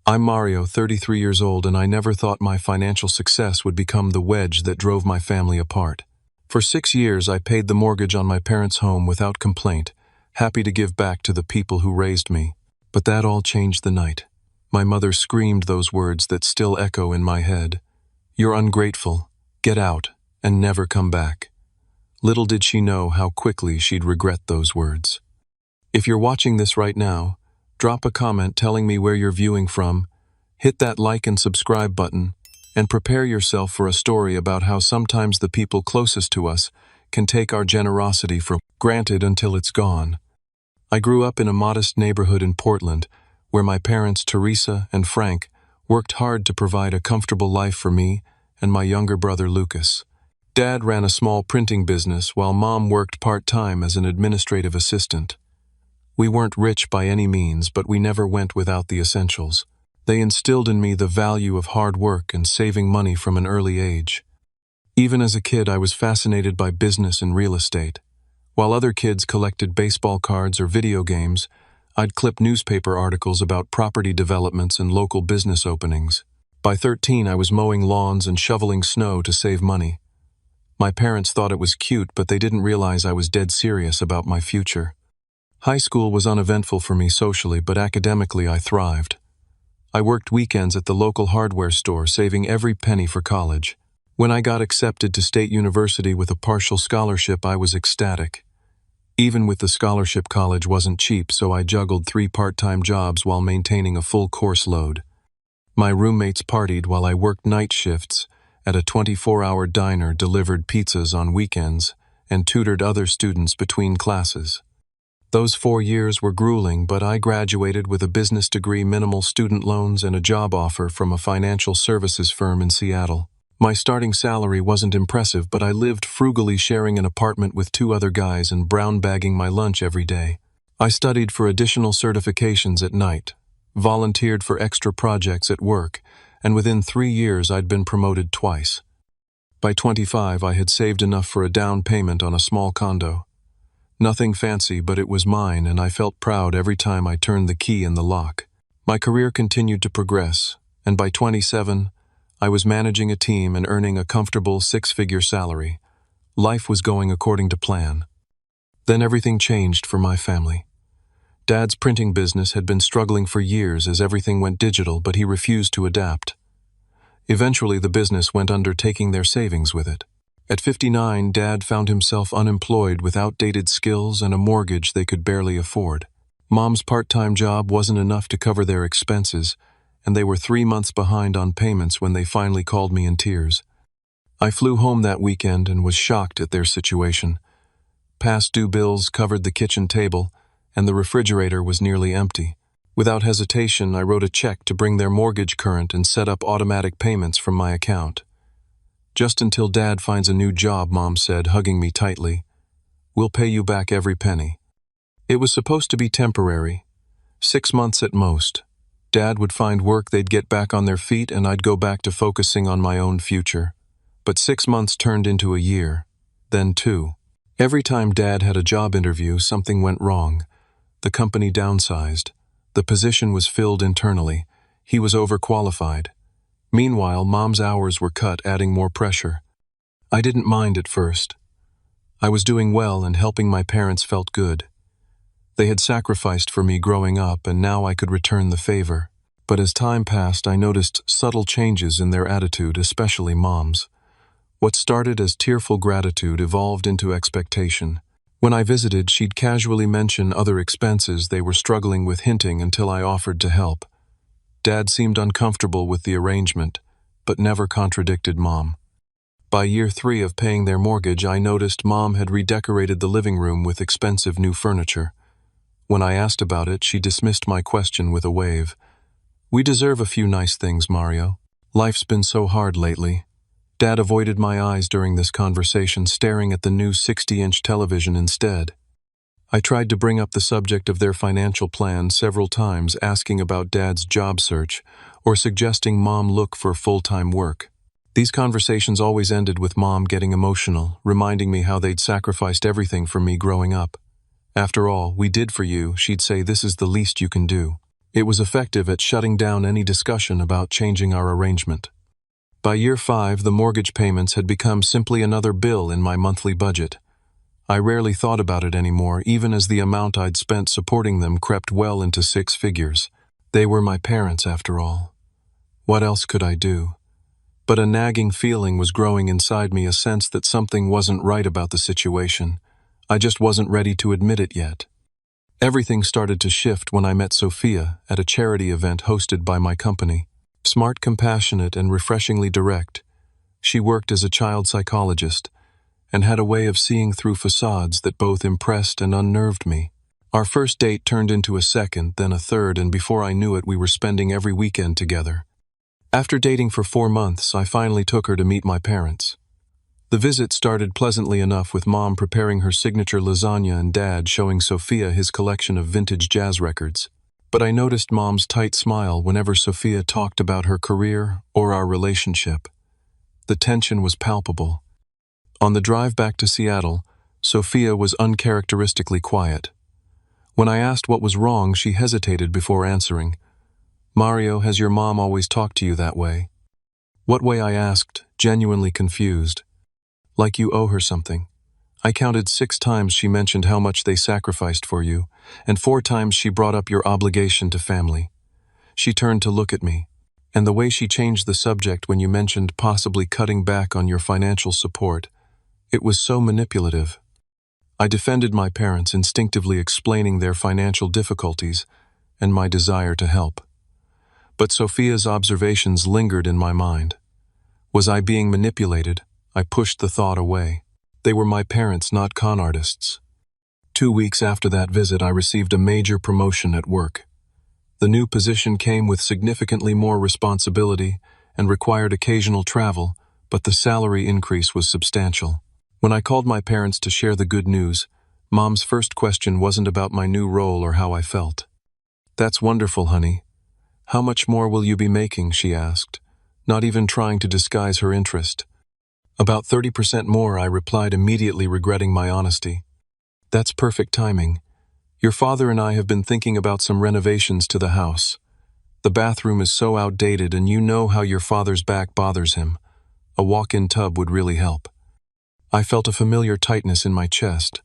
I'm Mario, 33 years old, and I never thought my financial success would become the wedge that drove my family apart. For 6 years, I paid the mortgage on my parents' home without complaint, happy to give back to the people who raised me. But that all changed the night. My mother screamed those words that still echo in my head. "You're ungrateful. Get out, and never come back." Little did she know how quickly she'd regret those words. If you're watching this right now, drop a comment telling me where you're viewing from, hit that like and subscribe button, and prepare yourself for a story about how sometimes the people closest to us can take our generosity for granted until it's gone. I grew up in a modest neighborhood in Portland, where my parents, Teresa and Frank, worked hard to provide a comfortable life for me and my younger brother, Lucas. Dad ran a small printing business while Mom worked part-time as an administrative assistant. We weren't rich by any means, but we never went without the essentials. They instilled in me the value of hard work and saving money from an early age. Even as a kid, I was fascinated by business and real estate. While other kids collected baseball cards or video games, I'd clip newspaper articles about property developments and local business openings. By 13, I was mowing lawns and shoveling snow to save money. My parents thought it was cute, but they didn't realize I was dead serious about my future. High school was uneventful for me socially, but academically I thrived. I worked weekends at the local hardware store, saving every penny for college. When I got accepted to State University with a partial scholarship, I was ecstatic. Even with the scholarship, college wasn't cheap, so I juggled 3 part-time jobs while maintaining a full course load. My roommates partied while I worked night shifts at a 24-hour diner, delivered pizzas on weekends, and tutored other students between classes. Those 4 years were grueling, but I graduated with a business degree, minimal student loans, and a job offer from a financial services firm in Seattle. My starting salary wasn't impressive, but I lived frugally, sharing an apartment with 2 other guys and brown bagging my lunch every day. I studied for additional certifications at night, volunteered for extra projects at work, and within 3 years I'd been promoted twice. By 25, I had saved enough for a down payment on a small condo. Nothing fancy, but it was mine, and I felt proud every time I turned the key in the lock. My career continued to progress, and by 27, I was managing a team and earning a comfortable 6-figure salary. Life was going according to plan. Then everything changed for my family. Dad's printing business had been struggling for years as everything went digital, but he refused to adapt. Eventually, the business went under, taking their savings with it. At 59, Dad found himself unemployed with outdated skills and a mortgage they could barely afford. Mom's part-time job wasn't enough to cover their expenses, and they were 3 months behind on payments when they finally called me in tears. I flew home that weekend and was shocked at their situation. Past due bills covered the kitchen table, and the refrigerator was nearly empty. Without hesitation, I wrote a check to bring their mortgage current and set up automatic payments from my account. "Just until Dad finds a new job," Mom said, hugging me tightly. "We'll pay you back every penny." It was supposed to be temporary, 6 months at most. Dad would find work, they'd get back on their feet, and I'd go back to focusing on my own future. But 6 months turned into a year, then 2. Every time Dad had a job interview, something went wrong. The company downsized. The position was filled internally. He was overqualified. Meanwhile, Mom's hours were cut, adding more pressure. I didn't mind at first. I was doing well, and helping my parents felt good. They had sacrificed for me growing up, and now I could return the favor. But as time passed, I noticed subtle changes in their attitude, especially Mom's. What started as tearful gratitude evolved into expectation. When I visited, she'd casually mention other expenses they were struggling with, hinting until I offered to help. Dad seemed uncomfortable with the arrangement, but never contradicted Mom. By year 3 of paying their mortgage, I noticed Mom had redecorated the living room with expensive new furniture. When I asked about it, she dismissed my question with a wave. "We deserve a few nice things, Mario. Life's been so hard lately." Dad avoided my eyes during this conversation, staring at the new 60-inch television instead. I tried to bring up the subject of their financial plan several times, asking about Dad's job search or suggesting Mom look for full-time work. These conversations always ended with Mom getting emotional, reminding me how they'd sacrificed everything for me growing up. "After all we did for you," she'd say, "this is the least you can do." It was effective at shutting down any discussion about changing our arrangement. By year 5, the mortgage payments had become simply another bill in my monthly budget. I rarely thought about it anymore, even as the amount I'd spent supporting them crept well into 6 figures. They were my parents, after all. What else could I do? But a nagging feeling was growing inside me, a sense that something wasn't right about the situation. I just wasn't ready to admit it yet. Everything started to shift when I met Sophia at a charity event hosted by my company. Smart, compassionate, and refreshingly direct, she worked as a child psychologist and had a way of seeing through facades that both impressed and unnerved me. Our first date turned into a second, then a third, and before I knew it, we were spending every weekend together. After dating for 4 months, I finally took her to meet my parents. The visit started pleasantly enough, with Mom preparing her signature lasagna and Dad showing Sophia his collection of vintage jazz records. But I noticed Mom's tight smile whenever Sophia talked about her career or our relationship. The tension was palpable. On the drive back to Seattle, Sophia was uncharacteristically quiet. When I asked what was wrong, she hesitated before answering. "Mario, has your mom always talked to you that way?" "What way?" I asked, genuinely confused. "Like you owe her something." I counted 6 times she mentioned how much they sacrificed for you, and 4 times she brought up your obligation to family. She turned to look at me, and the way she changed the subject when you mentioned possibly cutting back on your financial support, it was so manipulative. I defended my parents, instinctively explaining their financial difficulties and my desire to help. But Sophia's observations lingered in my mind. Was I being manipulated? I pushed the thought away. They were my parents, not con artists. 2 weeks after that visit, I received a major promotion at work. The new position came with significantly more responsibility and required occasional travel, but the salary increase was substantial. When I called my parents to share the good news, Mom's first question wasn't about my new role or how I felt. "That's wonderful, honey. How much more will you be making?" she asked, not even trying to disguise her interest. "About 30% more," I replied, immediately regretting my honesty. "That's perfect timing. Your father and I have been thinking about some renovations to the house. The bathroom is so outdated, and you know how your father's back bothers him. A walk-in tub would really help." I felt a familiar tightness in my chest.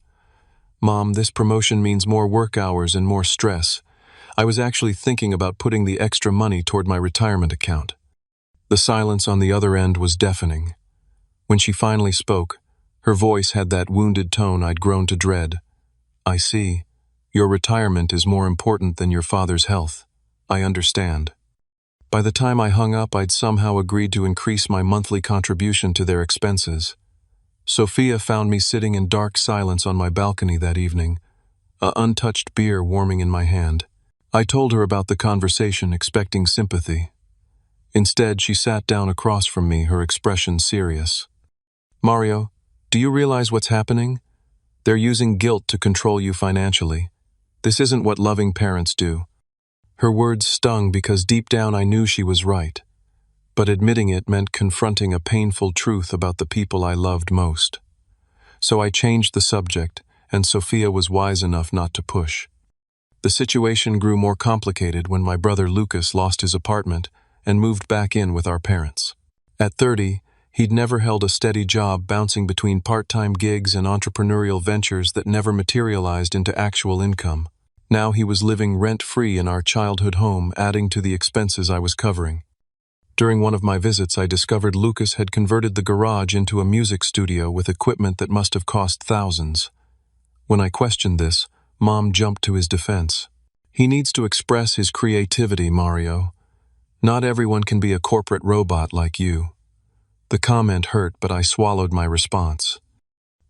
"Mom, this promotion means more work hours and more stress. I was actually thinking about putting the extra money toward my retirement account." The silence on the other end was deafening. When she finally spoke, her voice had that wounded tone I'd grown to dread. "I see. Your retirement is more important than your father's health. I understand." By the time I hung up, I'd somehow agreed to increase my monthly contribution to their expenses. Sophia found me sitting in dark silence on my balcony that evening, a untouched beer warming in my hand. I told her about the conversation, expecting sympathy. Instead, she sat down across from me, her expression serious. "Mario, do you realize what's happening? They're using guilt to control you financially. This isn't what loving parents do." Her words stung because deep down I knew she was right. But admitting it meant confronting a painful truth about the people I loved most. So I changed the subject, and Sophia was wise enough not to push. The situation grew more complicated when my brother Lucas lost his apartment and moved back in with our parents. At 30, he'd never held a steady job, bouncing between part-time gigs and entrepreneurial ventures that never materialized into actual income. Now he was living rent-free in our childhood home, adding to the expenses I was covering. During one of my visits, I discovered Lucas had converted the garage into a music studio with equipment that must have cost thousands. When I questioned this, Mom jumped to his defense. "He needs to express his creativity, Mario. Not everyone can be a corporate robot like you." The comment hurt, but I swallowed my response.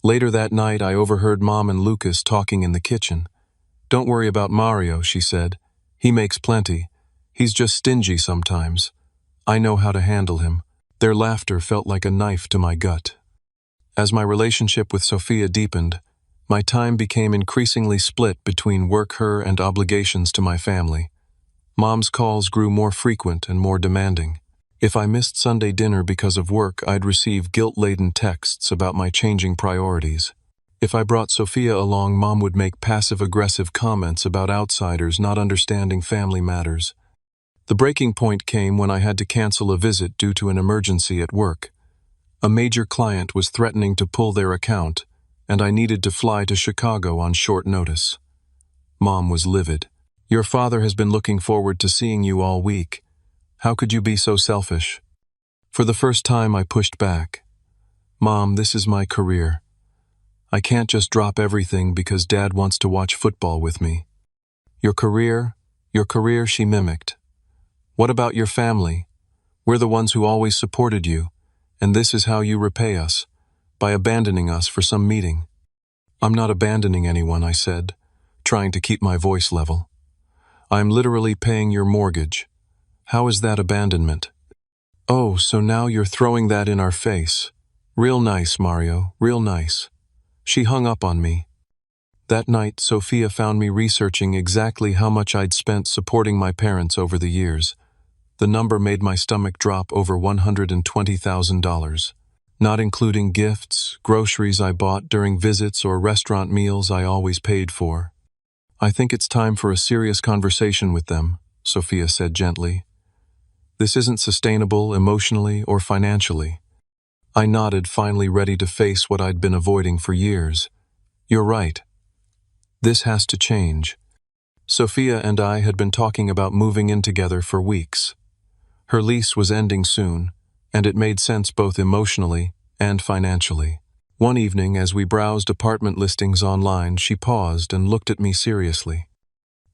Later that night, I overheard Mom and Lucas talking in the kitchen. "Don't worry about Mario," she said. "He makes plenty. He's just stingy sometimes. I know how to handle him." Their laughter felt like a knife to my gut. As my relationship with Sophia deepened, my time became increasingly split between work, her, and obligations to my family. Mom's calls grew more frequent and more demanding. If I missed Sunday dinner because of work, I'd receive guilt-laden texts about my changing priorities. If I brought Sophia along, Mom would make passive-aggressive comments about outsiders not understanding family matters. The breaking point came when I had to cancel a visit due to an emergency at work. A major client was threatening to pull their account, and I needed to fly to Chicago on short notice. Mom was livid. "Your father has been looking forward to seeing you all week. How could you be so selfish?" For the first time, I pushed back. "Mom, this is my career. I can't just drop everything because Dad wants to watch football with me." Your career, she mimicked. "What about your family? We're the ones who always supported you, and this is how you repay us, by abandoning us for some meeting." "I'm not abandoning anyone," I said, trying to keep my voice level. "I'm literally paying your mortgage. How is that abandonment?" "Oh, so now you're throwing that in our face. Real nice, Mario, real nice." She hung up on me. That night, Sophia found me researching exactly how much I'd spent supporting my parents over the years. The number made my stomach drop over $120,000, not including gifts, groceries I bought during visits, or restaurant meals I always paid for. "I think it's time for a serious conversation with them," Sophia said gently. "This isn't sustainable emotionally or financially." I nodded, finally ready to face what I'd been avoiding for years. "You're right. This has to change." Sophia and I had been talking about moving in together for weeks. Her lease was ending soon, and it made sense both emotionally and financially. One evening, as we browsed apartment listings online, she paused and looked at me seriously.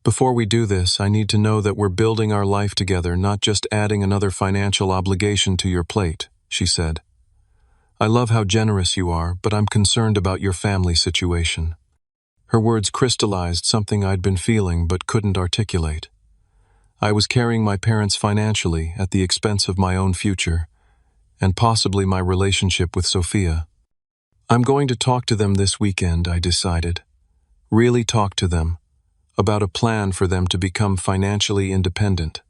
"Before we do this, I need to know that we're building our life together, not just adding another financial obligation to your plate," she said. "I love how generous you are, but I'm concerned about your family situation." Her words crystallized something I'd been feeling but couldn't articulate. I was carrying my parents financially at the expense of my own future, and possibly my relationship with Sophia. "I'm going to talk to them this weekend," I decided. Really talk to them, about a plan for them to become financially independent.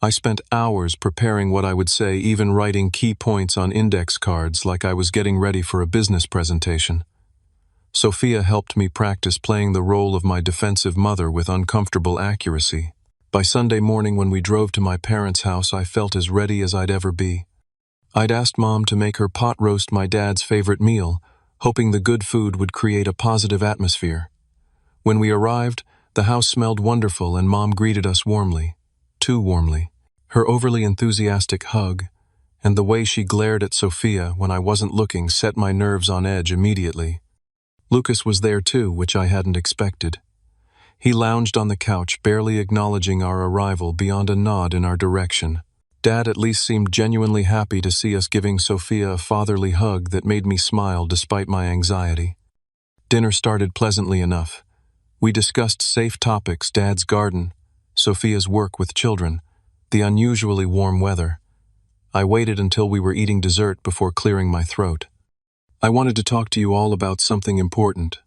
I spent hours preparing what I would say, even writing key points on index cards like I was getting ready for a business presentation. Sophia helped me practice playing the role of my defensive mother with uncomfortable accuracy. By Sunday morning, when we drove to my parents' house, I felt as ready as I'd ever be. I'd asked Mom to make her pot roast, my dad's favorite meal, hoping the good food would create a positive atmosphere. When we arrived, the house smelled wonderful and Mom greeted us warmly. Too warmly. Her overly enthusiastic hug, and the way she glared at Sophia when I wasn't looking, set my nerves on edge immediately. Lucas was there too, which I hadn't expected. He lounged on the couch, barely acknowledging our arrival beyond a nod in our direction. Dad at least seemed genuinely happy to see us, giving Sophia a fatherly hug that made me smile despite my anxiety. Dinner started pleasantly enough. We discussed safe topics: Dad's garden, Sophia's work with children, the unusually warm weather. I waited until we were eating dessert before clearing my throat. "I wanted to talk to you all about something important."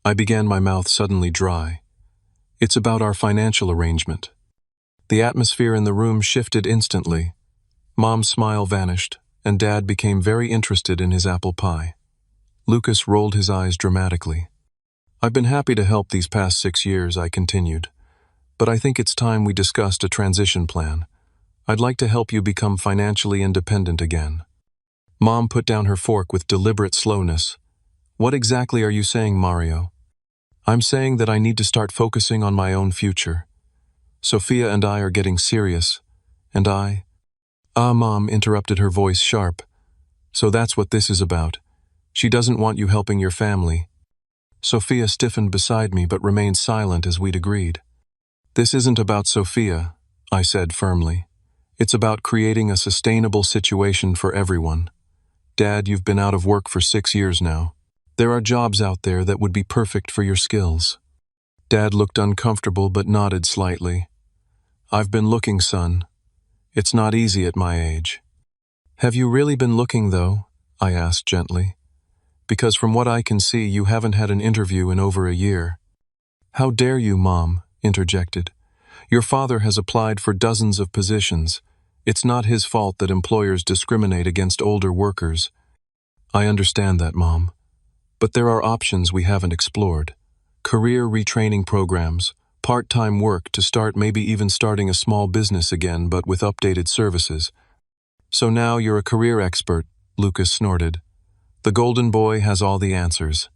I began, my mouth suddenly dry. "It's about our financial arrangement." The atmosphere in the room shifted instantly. Mom's smile vanished, and Dad became very interested in his apple pie. Lucas rolled his eyes dramatically. "I've been happy to help these past 6 years," I continued, "but I think it's time we discussed a transition plan. I'd like to help you become financially independent again." Mom put down her fork with deliberate slowness. "What exactly are you saying, Mario?" "I'm saying that I need to start focusing on my own future. Sophia and I are getting serious, and I—" "Ah," Mom interrupted, her voice sharp. "So that's what this is about. She doesn't want you helping your family." Sophia stiffened beside me but remained silent as we'd agreed. "This isn't about Sophia," I said firmly. "It's about creating a sustainable situation for everyone. Dad, you've been out of work for 6 years now. There are jobs out there that would be perfect for your skills." Dad looked uncomfortable but nodded slightly. "I've been looking, son. It's not easy at my age." "Have you really been looking, though?" I asked gently. "Because from what I can see, you haven't had an interview in over a year." "How dare you," Mom interjected. "Your father has applied for dozens of positions. It's not his fault that employers discriminate against older workers." "I understand that, Mom. But there are options we haven't explored. Career retraining programs, part-time work to start, maybe even starting a small business again but with updated services. So now you're a career expert, Lucas snorted. The golden boy has all the answers.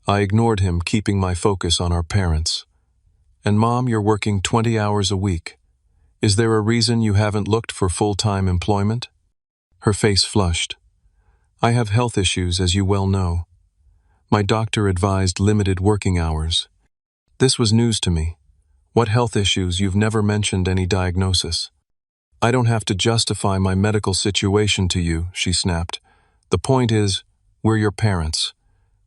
I ignored him, keeping my focus on our parents. And Mom, you're working 20 hours a week. Is there a reason you haven't looked for full-time employment? Her face flushed. I have health issues, as you well know. My doctor advised limited working hours. This was news to me. What health issues? You've never mentioned any diagnosis. I don't have to justify my medical situation to you, she snapped. The point is, we're your parents.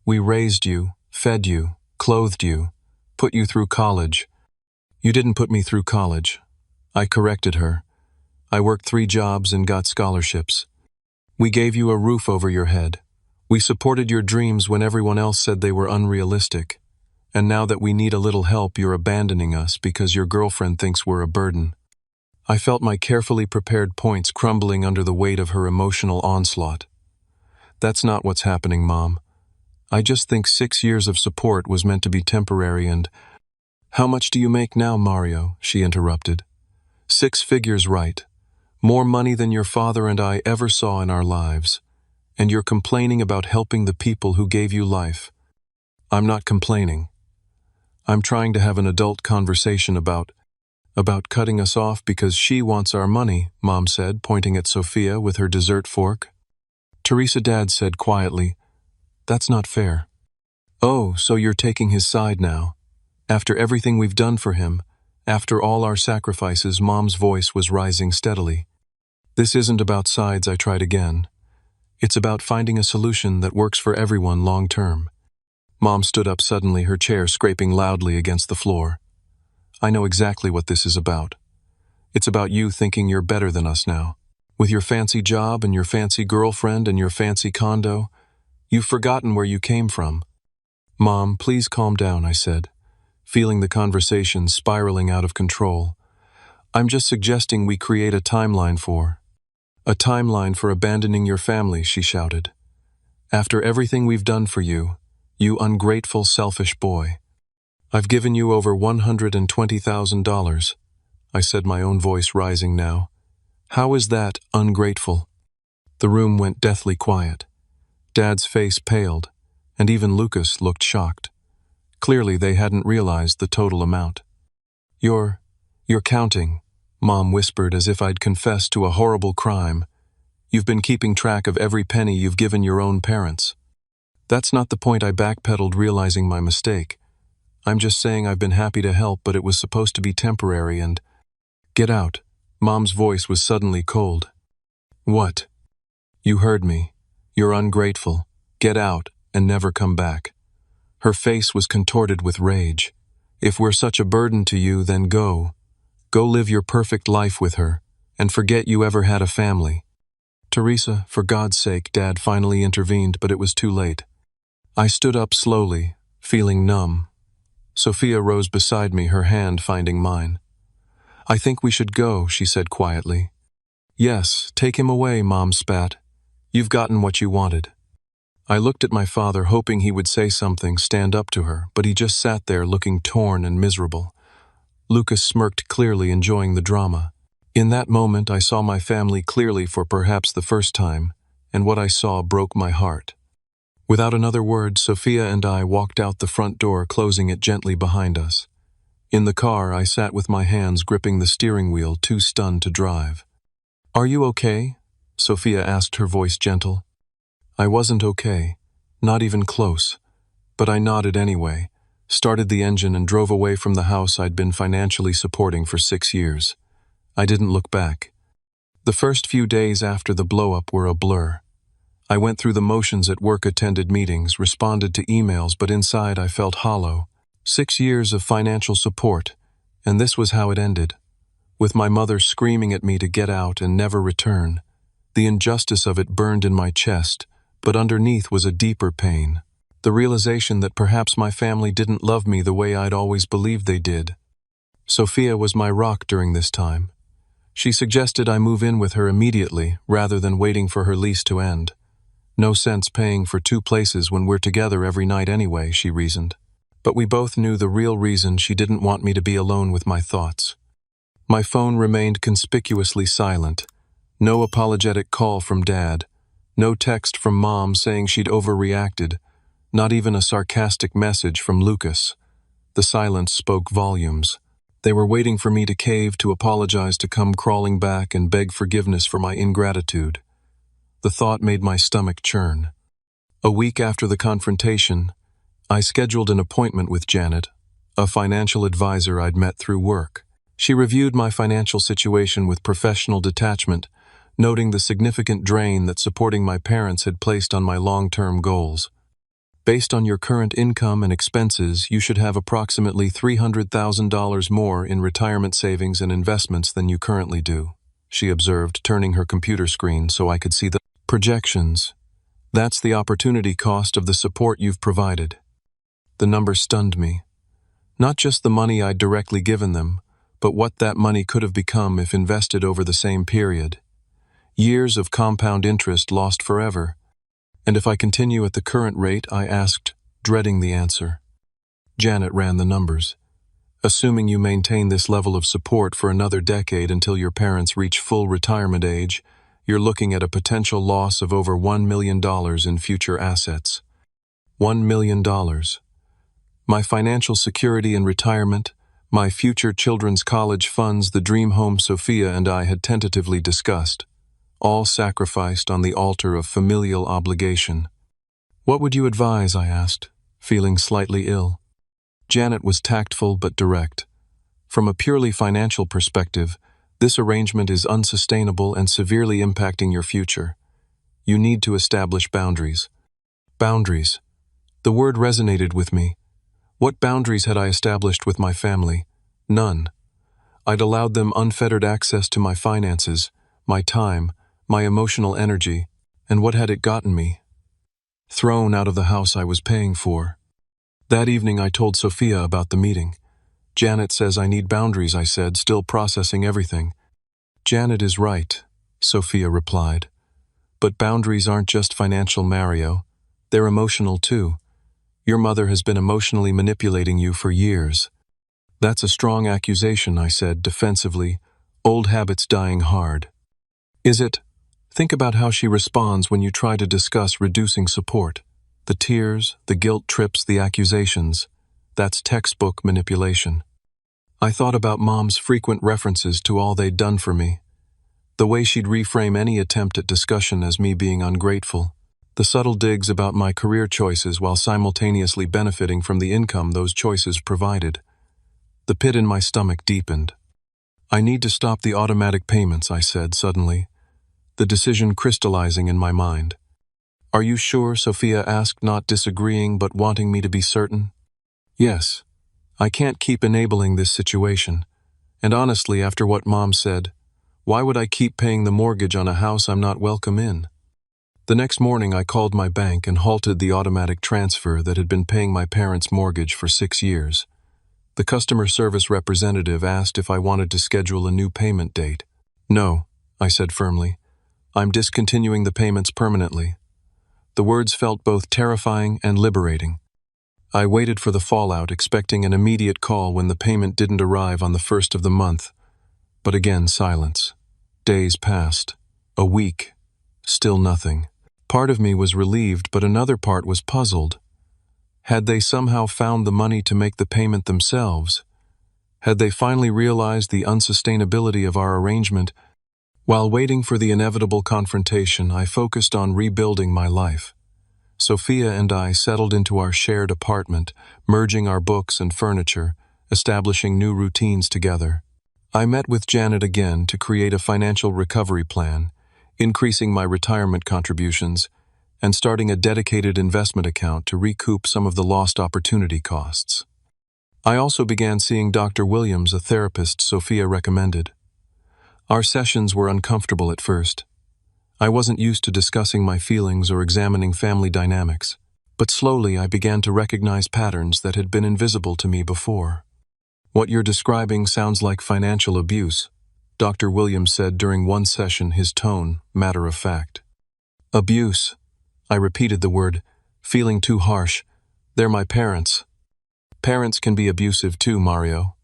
We raised you, fed you, clothed you, put you through college. You didn't put me through college. I corrected her. I worked 3 jobs and got scholarships. We gave you a roof over your head. We supported your dreams when everyone else said they were unrealistic. And now that we need a little help, you're abandoning us because your girlfriend thinks we're a burden. I felt my carefully prepared points crumbling under the weight of her emotional onslaught. That's not what's happening, Mom. I just think 6 years of support was meant to be temporary and— How much do you make now, Mario? She interrupted. 6 figures, right. More money than your father and I ever saw in our lives. And you're complaining about helping the people who gave you life. I'm not complaining. I'm trying to have an adult conversation about cutting us off because she wants our money, Mom said, pointing at Sophia with her dessert fork. Teresa, Dad said quietly, That's not fair. Oh, so you're taking his side now. After everything we've done for him, after all our sacrifices, Mom's voice was rising steadily. This isn't about sides, I tried again. It's about finding a solution that works for everyone long term. Mom stood up suddenly, her chair scraping loudly against the floor. I know exactly what this is about. It's about you thinking you're better than us now. With your fancy job and your fancy girlfriend and your fancy condo, you've forgotten where you came from. Mom, please calm down, I said, feeling the conversation spiraling out of control. I'm just suggesting we create a timeline for abandoning your family, she shouted. After everything we've done for you, you ungrateful, selfish boy. I've given you over $120,000, I said, my own voice rising now. How is that ungrateful? The room went deathly quiet. Dad's face paled, and even Lucas looked shocked. Clearly they hadn't realized the total amount. You're counting, Mom whispered as if I'd confessed to a horrible crime. You've been keeping track of every penny you've given your own parents. That's not the point, I backpedaled, realizing my mistake. I'm just saying I've been happy to help, but it was supposed to be temporary and— Get out. Mom's voice was suddenly cold. What? You heard me. You're ungrateful. Get out and never come back. Her face was contorted with rage. If we're such a burden to you, then go. Go live your perfect life with her, and forget you ever had a family. Teresa, for God's sake, Dad finally intervened, but it was too late. I stood up slowly, feeling numb. Sophia rose beside me, her hand finding mine. I think we should go, she said quietly. Yes, take him away, Mom spat. You've gotten what you wanted. I looked at my father, hoping he would say something, stand up to her, but he just sat there looking torn and miserable. Lucas smirked, clearly enjoying the drama. In that moment, I saw my family clearly for perhaps the first time, and what I saw broke my heart. Without another word, Sophia and I walked out the front door, closing it gently behind us. In the car, I sat with my hands gripping the steering wheel, too stunned to drive. Are you okay? Sophia asked, her voice gentle. I wasn't okay, not even close, but I nodded anyway, started the engine and drove away from the house I'd been financially supporting for 6 years. I didn't look back. The first few days after the blow-up were a blur. I went through the motions at work, attended meetings, responded to emails, but inside I felt hollow. 6 years of financial support, and this was how it ended. With my mother screaming at me to get out and never return. The injustice of it burned in my chest, but underneath was a deeper pain. The realization that perhaps my family didn't love me the way I'd always believed they did. Sophia was my rock during this time. She suggested I move in with her immediately rather than waiting for her lease to end. No sense paying for two places when we're together every night anyway, she reasoned. But we both knew the real reason she didn't want me to be alone with my thoughts. My phone remained conspicuously silent. No apologetic call from Dad. No text from Mom saying she'd overreacted. Not even a sarcastic message from Lucas. The silence spoke volumes. They were waiting for me to cave, to apologize, to come crawling back and beg forgiveness for my ingratitude. The thought made my stomach churn. A week after the confrontation, I scheduled an appointment with Janet, a financial advisor I'd met through work. She reviewed my financial situation with professional detachment, noting the significant drain that supporting my parents had placed on my long-term goals. Based on your current income and expenses, you should have approximately $300,000 more in retirement savings and investments than you currently do, she observed, turning her computer screen so I could see the projections. That's the opportunity cost of the support you've provided. The number stunned me. Not just the money I'd directly given them, but what that money could have become if invested over the same period. Years of compound interest lost forever. And if I continue at the current rate, I asked, dreading the answer. Janet ran the numbers. Assuming you maintain this level of support for another decade until your parents reach full retirement age, you're looking at a potential loss of over $1 million in future assets. $1 million. My financial security in retirement, my future children's college funds, the dream home Sophia and I had tentatively discussed, all sacrificed on the altar of familial obligation. What would you advise? I asked, feeling slightly ill. Janet was tactful but direct. From a purely financial perspective, this arrangement is unsustainable and severely impacting your future. You need to establish boundaries. Boundaries. The word resonated with me. What boundaries had I established with my family? None. I'd allowed them unfettered access to my finances, my time, my emotional energy, and what had it gotten me? Thrown out of the house I was paying for. That evening I told Sophia about the meeting. Janet says I need boundaries, I said, still processing everything. Janet is right, Sophia replied. But boundaries aren't just financial, Mario. They're emotional too. Your mother has been emotionally manipulating you for years. That's a strong accusation, I said defensively, old habits dying hard. Is it? Think about how she responds when you try to discuss reducing support. The tears, the guilt trips, the accusations. That's textbook manipulation. I thought about Mom's frequent references to all they'd done for me. The way she'd reframe any attempt at discussion as me being ungrateful. The subtle digs about my career choices while simultaneously benefiting from the income those choices provided. The pit in my stomach deepened. I need to stop the automatic payments, I said suddenly, the decision crystallizing in my mind. Are you sure? Sophia asked, not disagreeing but wanting me to be certain. Yes. I can't keep enabling this situation. And honestly, after what Mom said, why would I keep paying the mortgage on a house I'm not welcome in? The next morning I called my bank and halted the automatic transfer that had been paying my parents' mortgage for 6 years. The customer service representative asked if I wanted to schedule a new payment date. No, I said firmly. I'm discontinuing the payments permanently. The words felt both terrifying and liberating. I waited for the fallout, expecting an immediate call when the payment didn't arrive on the first of the month. But again, silence. Days passed. A week. Still nothing. Part of me was relieved, but another part was puzzled. Had they somehow found the money to make the payment themselves? Had they finally realized the unsustainability of our arrangement? While waiting for the inevitable confrontation, I focused on rebuilding my life. Sophia and I settled into our shared apartment, merging our books and furniture, establishing new routines together. I met with Janet again to create a financial recovery plan, increasing my retirement contributions, and starting a dedicated investment account to recoup some of the lost opportunity costs. I also began seeing Dr. Williams, a therapist Sophia recommended. Our sessions were uncomfortable at first. I wasn't used to discussing my feelings or examining family dynamics, but slowly I began to recognize patterns that had been invisible to me before. What you're describing sounds like financial abuse, Dr. Williams said during one session, his tone matter of fact. Abuse. I repeated the word, feeling too harsh. They're my parents. Parents can be abusive too, Mario.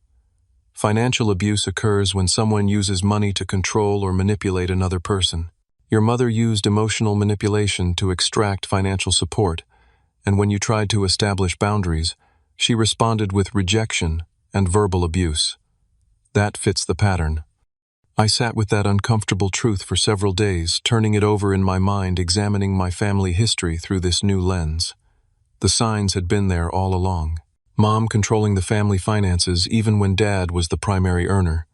Financial abuse occurs when someone uses money to control or manipulate another person. Your mother used emotional manipulation to extract financial support, and when you tried to establish boundaries, she responded with rejection and verbal abuse. That fits the pattern. I sat with that uncomfortable truth for several days, turning it over in my mind, examining my family history through this new lens. The signs had been there all along. Mom controlling the family finances even when Dad was the primary earner.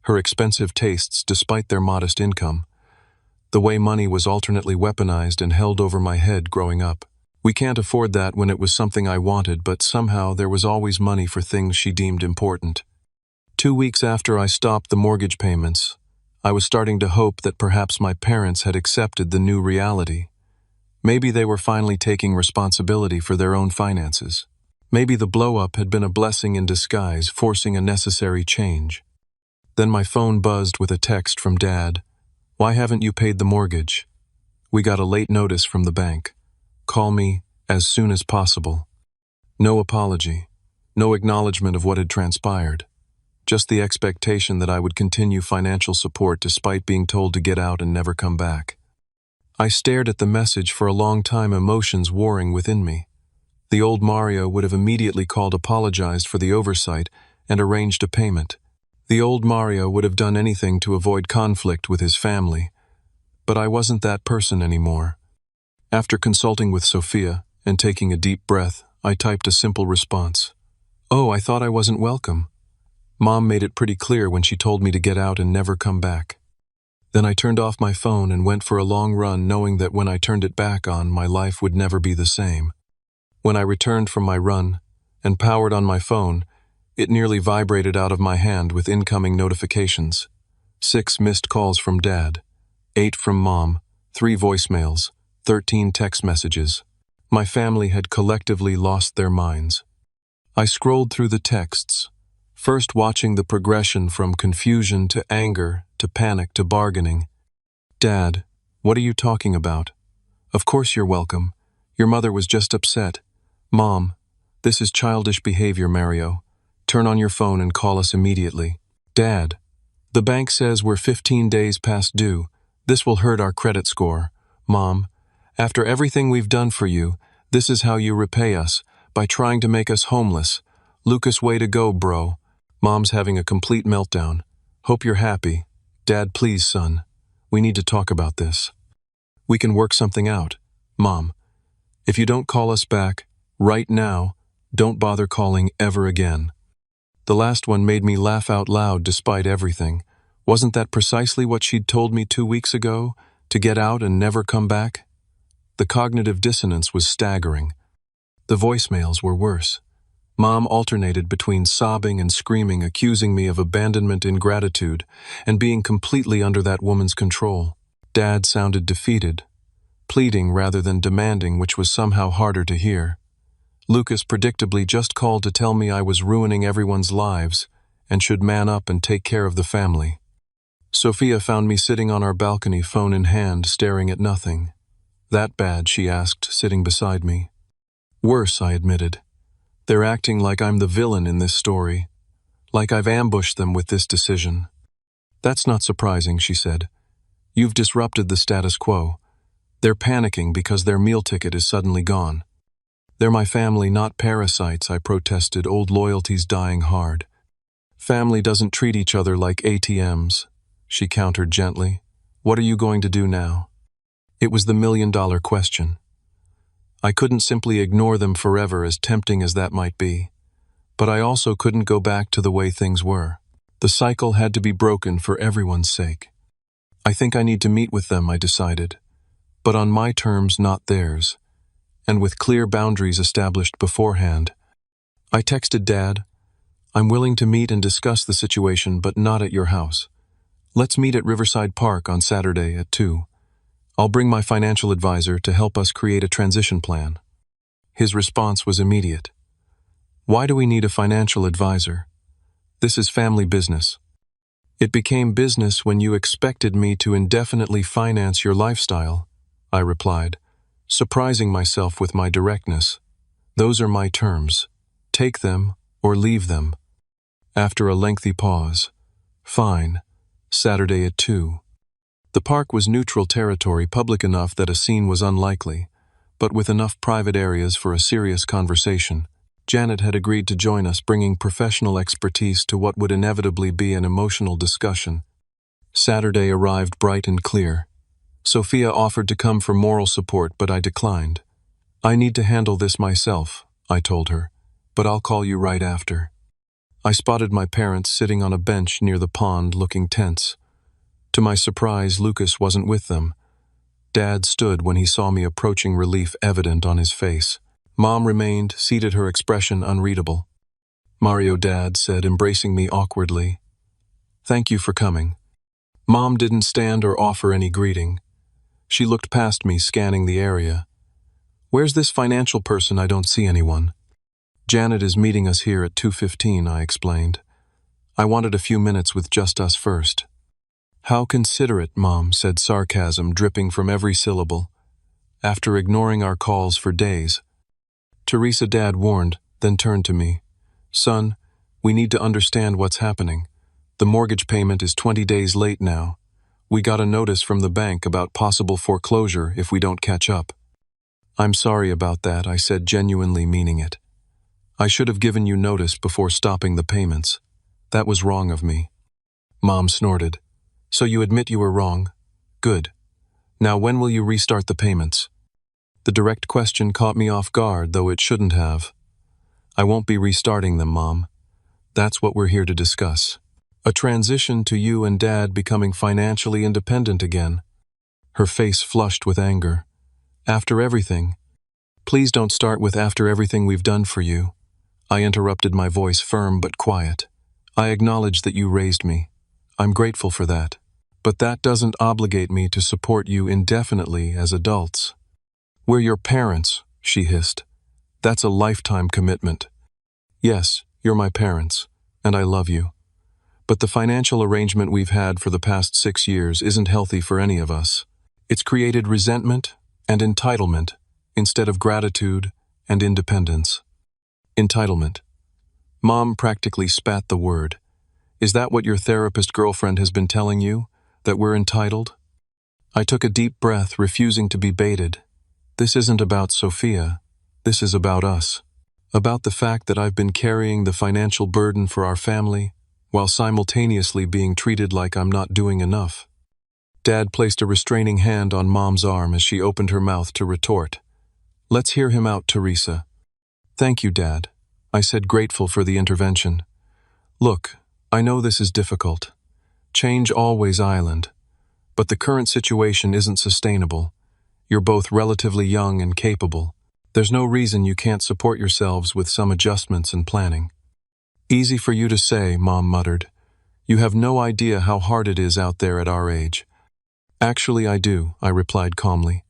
Her expensive tastes despite their modest income. The way money was alternately weaponized and held over my head growing up. We can't afford that when it was something I wanted, but somehow there was always money for things she deemed important. 2 weeks after I stopped the mortgage payments, I was starting to hope that perhaps my parents had accepted the new reality. Maybe they were finally taking responsibility for their own finances. Maybe the blow-up had been a blessing in disguise, forcing a necessary change. Then my phone buzzed with a text from Dad. "Why haven't you paid the mortgage? We got a late notice from the bank. Call me as soon as possible." No apology, no acknowledgement of what had transpired. Just the expectation that I would continue financial support despite being told to get out and never come back. I stared at the message for a long time, emotions warring within me. The old Mario would have immediately called, apologized for the oversight, and arranged a payment. The old Mario would have done anything to avoid conflict with his family. But I wasn't that person anymore. After consulting with Sophia and taking a deep breath, I typed a simple response. "Oh, I thought I wasn't welcome. Mom made it pretty clear when she told me to get out and never come back." Then I turned off my phone and went for a long run, knowing that when I turned it back on, my life would never be the same. When I returned from my run and powered on my phone, it nearly vibrated out of my hand with incoming notifications. 6 missed calls from Dad, 8 from Mom, 3 voicemails, 13 text messages. My family had collectively lost their minds. I scrolled through the texts, first watching the progression from confusion to anger to panic to bargaining. "Dad, what are you talking about? Of course you're welcome. Your mother was just upset. Mom, this is childish behavior, Mario. Turn on your phone and call us immediately. Dad, the bank says we're 15 days past due. This will hurt our credit score. Mom, after everything we've done for you, this is how you repay us, by trying to make us homeless. Lucas, way to go, bro. Mom's having a complete meltdown. Hope you're happy. Dad, please, son. We need to talk about this. We can work something out. Mom, if you don't call us back, right now, don't bother calling ever again." The last one made me laugh out loud despite everything. Wasn't that precisely what she'd told me 2 weeks ago? To get out and never come back? The cognitive dissonance was staggering. The voicemails were worse. Mom alternated between sobbing and screaming, accusing me of abandonment, ingratitude, and being completely under that woman's control. Dad sounded defeated, pleading rather than demanding, which was somehow harder to hear. Lucas predictably just called to tell me I was ruining everyone's lives and should man up and take care of the family. Sophia found me sitting on our balcony, phone in hand, staring at nothing. "That bad?" she asked, sitting beside me. "Worse," I admitted. "They're acting like I'm the villain in this story, like I've ambushed them with this decision." "That's not surprising," she said. "You've disrupted the status quo. They're panicking because their meal ticket is suddenly gone." "They're my family, not parasites," I protested, old loyalties dying hard. "Family doesn't treat each other like ATMs," she countered gently. "What are you going to do now?" It was the million-dollar question. I couldn't simply ignore them forever, as tempting as that might be. But I also couldn't go back to the way things were. The cycle had to be broken for everyone's sake. "I think I need to meet with them," I decided. But on my terms, not theirs. And with clear boundaries established beforehand. I texted Dad, "I'm willing to meet and discuss the situation, but not at your house. Let's meet at Riverside Park on Saturday at 2. I'll bring my financial advisor to help us create a transition plan." His response was immediate. "Why do we need a financial advisor? This is family business." "It became business when you expected me to indefinitely finance your lifestyle," I replied. surprising myself with my directness. Those are my terms. Take them or leave them. After a lengthy pause, fine, Saturday at 2. The park was neutral territory, public enough that a scene was unlikely, but with enough private areas for a serious conversation. Janet had agreed to join us, bringing professional expertise to what would inevitably be an emotional discussion. Saturday arrived bright and clear. Sophia offered to come for moral support, but I declined. I need to handle this myself, I told her, but I'll call you right after. I spotted my parents sitting on a bench near the pond, looking tense. To my surprise, Lucas wasn't with them. Dad stood when he saw me approaching, relief evident on his face. Mom remained, seated, her expression unreadable. Mario, Dad said, embracing me awkwardly. Thank you for coming. Mom didn't stand or offer any greeting. She looked past me, scanning the area. Where's this financial person? I don't see anyone. Janet is meeting us here at 2:15, I explained. I wanted a few minutes with just us first. How considerate, Mom said, sarcasm dripping from every syllable. After ignoring our calls for days. Teresa, Dad warned, then turned to me. Son, we need to understand what's happening. The mortgage payment is 20 days late now. We got a notice from the bank about possible foreclosure if we don't catch up. I'm sorry about that, I said, genuinely meaning it. I should have given you notice before stopping the payments. That was wrong of me. Mom snorted. So you admit you were wrong? Good. Now when will you restart the payments? The direct question caught me off guard, though it shouldn't have. I won't be restarting them, Mom. That's what we're here to discuss. A transition to you and Dad becoming financially independent again. Her face flushed with anger. After everything. Please don't start with after everything we've done for you. I interrupted, my voice firm but quiet. I acknowledge that you raised me. I'm grateful for that. But that doesn't obligate me to support you indefinitely as adults. We're your parents, she hissed. That's a lifetime commitment. Yes, you're my parents, and I love you. But the financial arrangement we've had for the past 6 years isn't healthy for any of us. It's created resentment and entitlement instead of gratitude and independence. Entitlement. Mom practically spat the word. Is that what your therapist girlfriend has been telling you? That we're entitled? I took a deep breath, refusing to be baited. This isn't about Sophia. This is about us. About the fact that I've been carrying the financial burden for our family, while simultaneously being treated like I'm not doing enough. Dad placed a restraining hand on Mom's arm as she opened her mouth to retort. Let's hear him out, Teresa. Thank you, Dad, I said, grateful for the intervention. Look, I know this is difficult. Change always island. But the current situation isn't sustainable. You're both relatively young and capable. There's no reason you can't support yourselves with some adjustments and planning. Easy for you to say, Mom muttered. You have no idea how hard it is out there at our age. Actually, I do, I replied calmly,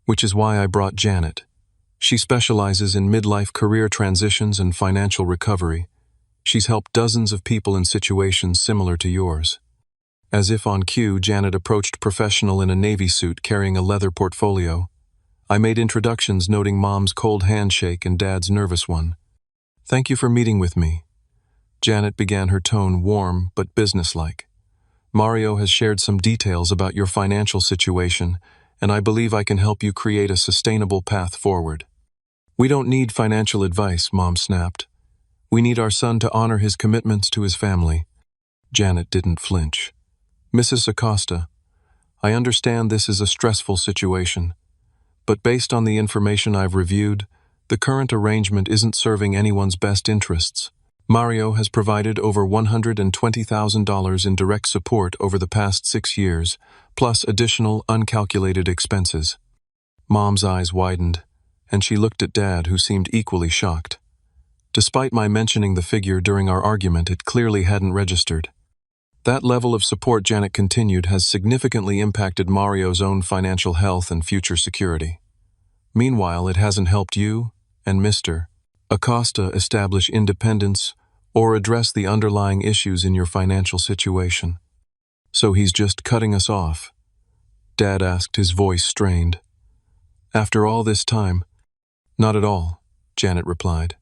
which is why I brought Janet. She specializes in midlife career transitions and financial recovery. She's helped dozens of people in situations similar to yours. As if on cue, Janet approached professional in a navy suit carrying a leather portfolio. I made introductions, noting Mom's cold handshake and Dad's nervous one. Thank you for meeting with me. Janet began, her tone warm but businesslike. Mario has shared some details about your financial situation, and I believe I can help you create a sustainable path forward. We don't need financial advice, Mom snapped. We need our son to honor his commitments to his family. Janet didn't flinch. Mrs. Acosta, I understand this is a stressful situation, but based on the information I've reviewed, the current arrangement isn't serving anyone's best interests. Mario has provided over $120,000 in direct support over the past 6 years, plus additional uncalculated expenses. Mom's eyes widened, and she looked at Dad, who seemed equally shocked. Despite my mentioning the figure during our argument, it clearly hadn't registered. That level of support, Janet continued, has significantly impacted Mario's own financial health and future security. Meanwhile, it hasn't helped you and Mr. Acosta establish independence or address the underlying issues in your financial situation. So he's just cutting us off? Dad asked, his voice strained. After all this time? Not at all, Janet replied.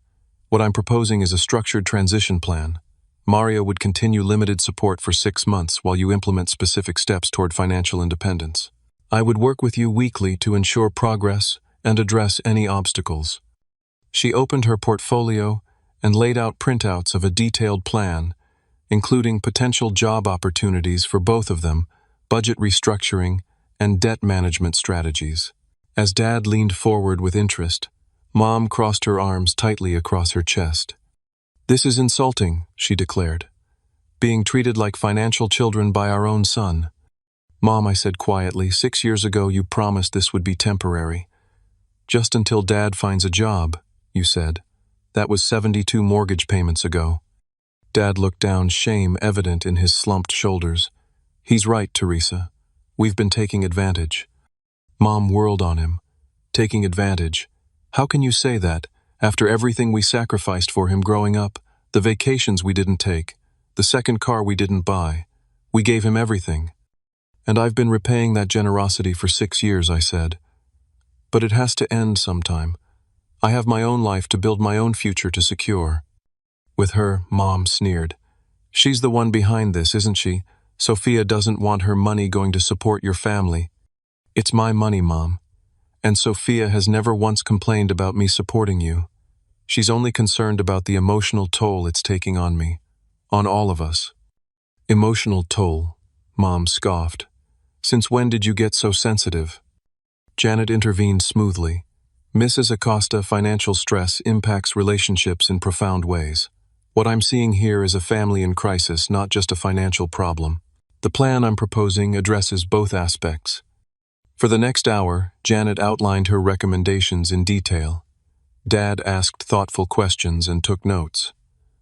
What I'm proposing is a structured transition plan. Maria would continue limited support for 6 months while you implement specific steps toward financial independence. I would work with you weekly to ensure progress and address any obstacles. She opened her portfolio and laid out printouts of a detailed plan, including potential job opportunities for both of them, budget restructuring, and debt management strategies. As Dad leaned forward with interest, Mom crossed her arms tightly across her chest. "This is insulting," she declared. "Being treated like financial children by our own son." "Mom," I said quietly, "6 years ago you promised this would be temporary. Just until Dad finds a job, you said. That was 72 mortgage payments ago." Dad looked down, shame evident in his slumped shoulders. "He's right, Teresa. We've been taking advantage." Mom whirled on him. "Taking advantage? How can you say that, after everything we sacrificed for him growing up, the vacations we didn't take, the second car we didn't buy? We gave him everything. And I've been repaying that generosity for 6 years," I said. "But it has to end sometime. I have my own life to build, my own future to secure." With her, Mom sneered. "She's the one behind this, isn't she? Sophia doesn't want her money going to support your family." "It's my money, Mom. And Sophia has never once complained about me supporting you. She's only concerned about the emotional toll it's taking on me, on all of us." "Emotional toll," Mom scoffed. "Since when did you get so sensitive?" Janet intervened smoothly. "Mrs. Acosta, financial stress impacts relationships in profound ways. What I'm seeing here is a family in crisis, not just a financial problem. The plan I'm proposing addresses both aspects." For the next hour, Janet outlined her recommendations in detail. Dad asked thoughtful questions and took notes.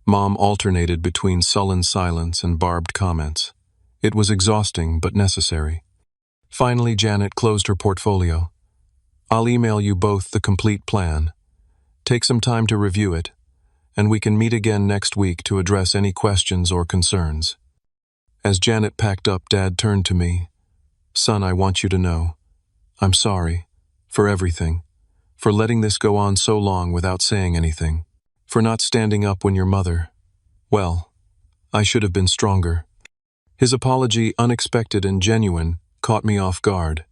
Mom alternated between sullen silence and barbed comments. It was exhausting but necessary. Finally, Janet closed her portfolio. "I'll email you both the complete plan. Take some time to review it, and we can meet again next week to address any questions or concerns." As Janet packed up, Dad turned to me. "Son, I want you to know. I'm sorry. For everything. For letting this go on so long without saying anything. For not standing up when your mother... Well, I should have been stronger." His apology, unexpected and genuine, caught me off guard.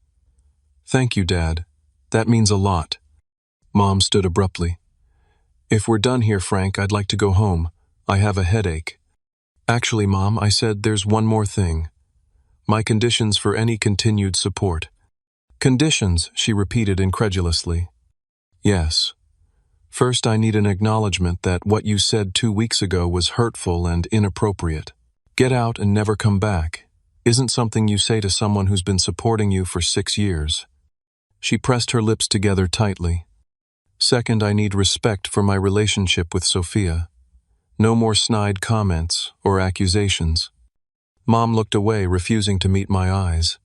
"Thank you, Dad. That means a lot." Mom stood abruptly. "If we're done here, Frank, I'd like to go home. I have a headache." "Actually, Mom," I said, "there's one more thing. My conditions for any continued support." "Conditions," she repeated incredulously. "Yes. First, I need an acknowledgement that what you said 2 weeks ago was hurtful and inappropriate. Get out and never come back isn't something you say to someone who's been supporting you for 6 years. She pressed her lips together tightly. Second, I need respect for my relationship with Sophia. No more snide comments or accusations. Mom looked away, refusing to meet my eyes.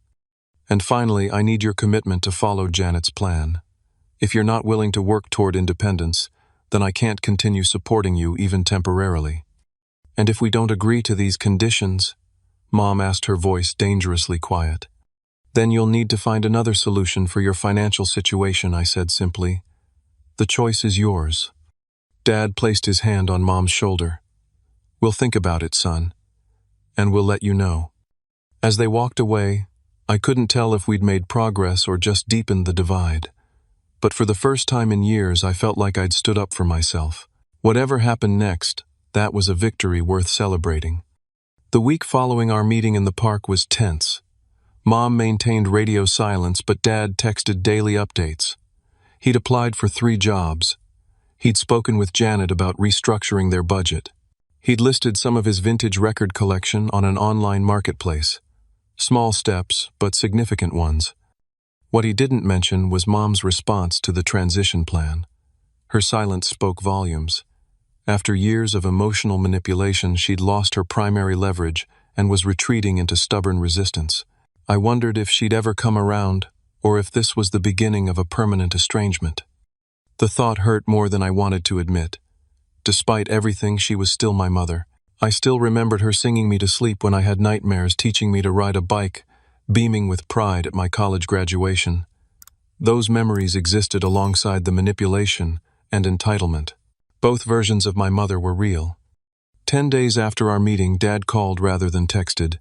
And finally, I need your commitment to follow Janet's plan. If you're not willing to work toward independence, then I can't continue supporting you even temporarily. And if we don't agree to these conditions, Mom asked, her voice dangerously quiet. Then you'll need to find another solution for your financial situation, I said simply. The choice is yours. Dad placed his hand on Mom's shoulder. We'll think about it, son, and we'll let you know. As they walked away, I couldn't tell if we'd made progress or just deepened the divide. But for the first time in years, I felt like I'd stood up for myself. Whatever happened next, that was a victory worth celebrating. The week following our meeting in the park was tense. Mom maintained radio silence, but Dad texted daily updates. He'd applied for 3 jobs. He'd spoken with Janet about restructuring their budget. He'd listed some of his vintage record collection on an online marketplace. Small steps, but significant ones. What he didn't mention was Mom's response to the transition plan. Her silence spoke volumes. After years of emotional manipulation, she'd lost her primary leverage and was retreating into stubborn resistance. I wondered if she'd ever come around, or if this was the beginning of a permanent estrangement. The thought hurt more than I wanted to admit. Despite everything, she was still my mother. I still remembered her singing me to sleep when I had nightmares, teaching me to ride a bike, beaming with pride at my college graduation. Those memories existed alongside the manipulation and entitlement. Both versions of my mother were real. 10 days after our meeting, Dad called rather than texted.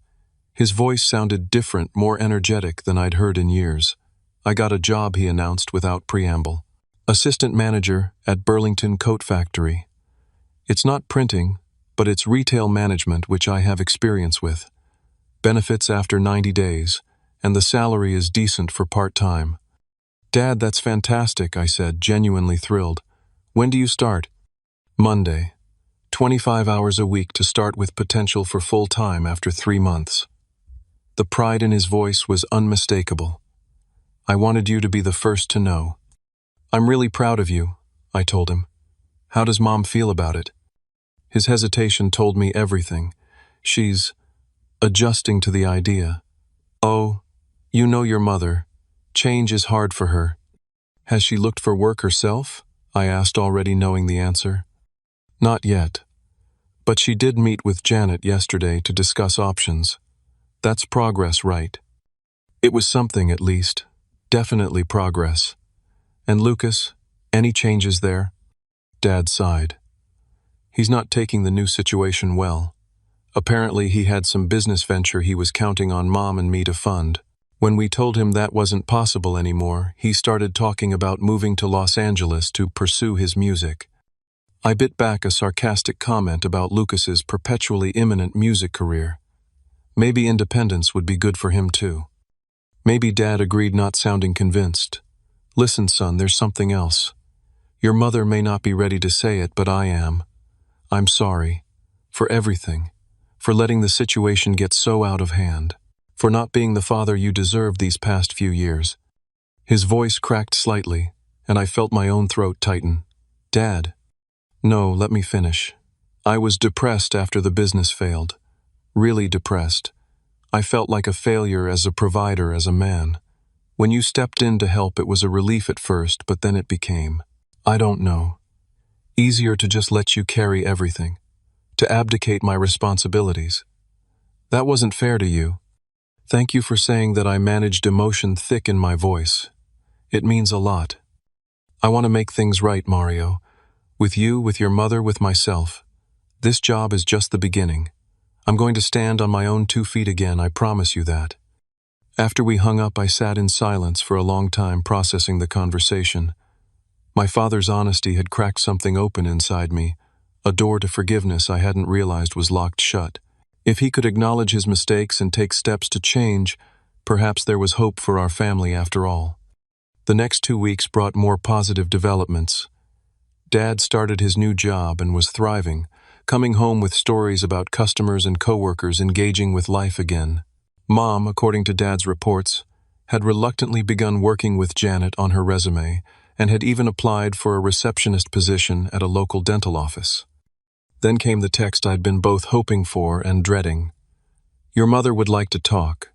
His voice sounded different, more energetic than I'd heard in years. I got a job, he announced without preamble. Assistant manager at Burlington Coat Factory. It's not printing, but it's retail management, which I have experience with. Benefits after 90 days, and the salary is decent for part-time. Dad, that's fantastic, I said, genuinely thrilled. When do you start? Monday. 25 hours a week to start with potential for full-time after 3 months. The pride in his voice was unmistakable. I wanted you to be the first to know. I'm really proud of you, I told him. How does Mom feel about it? His hesitation told me everything. She's adjusting to the idea. Oh, you know your mother. Change is hard for her. Has she looked for work herself? I asked, already knowing the answer. Not yet. But she did meet with Janet yesterday to discuss options. That's progress, right? It was something, at least. Definitely progress. And Lucas, any changes there? Dad sighed. He's not taking the new situation well. Apparently he had some business venture he was counting on Mom and me to fund. When we told him that wasn't possible anymore, he started talking about moving to Los Angeles to pursue his music. I bit back a sarcastic comment about Lucas's perpetually imminent music career. Maybe independence would be good for him too. Maybe Dad agreed, not sounding convinced. Listen, son, there's something else. Your mother may not be ready to say it, but I am. I'm sorry. For everything. For letting the situation get so out of hand. For not being the father you deserved these past few years. His voice cracked slightly, and I felt my own throat tighten. Dad. No, let me finish. I was depressed after the business failed. Really depressed. I felt like a failure as a provider, as a man. When you stepped in to help, it was a relief at first, but then it became, I don't know, easier to just let you carry everything, to abdicate my responsibilities. That wasn't fair to you. Thank you for saying that. I managed emotion thick in my voice. It means a lot. I want to make things right, Mario. With you, with your mother, with myself. This job is just the beginning. I'm going to stand on my own 2 feet again, I promise you that. After we hung up, I sat in silence for a long time, processing the conversation. My father's honesty had cracked something open inside me, a door to forgiveness I hadn't realized was locked shut. If he could acknowledge his mistakes and take steps to change, perhaps there was hope for our family after all. The next 2 weeks brought more positive developments. Dad started his new job and was thriving, coming home with stories about customers and coworkers engaging with life again. Mom, according to Dad's reports, had reluctantly begun working with Janet on her resume and had even applied for a receptionist position at a local dental office. Then came the text I'd been both hoping for and dreading. Your mother would like to talk.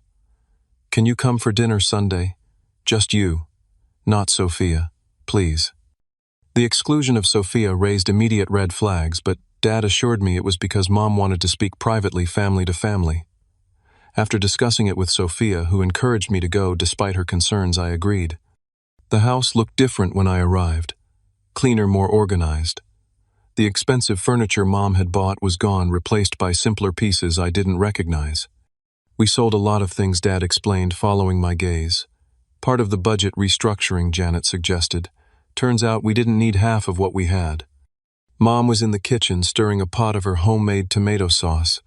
Can you come for dinner Sunday? Just you. Not Sophia. Please. The exclusion of Sophia raised immediate red flags, but Dad assured me it was because Mom wanted to speak privately, family to family. After discussing it with Sophia, who encouraged me to go despite her concerns, I agreed. The house looked different when I arrived. Cleaner, more organized. The expensive furniture Mom had bought was gone, replaced by simpler pieces I didn't recognize. We sold a lot of things, Dad explained, following my gaze. Part of the budget restructuring, Janet suggested. Turns out we didn't need half of what we had. Mom was in the kitchen stirring a pot of her homemade tomato sauce.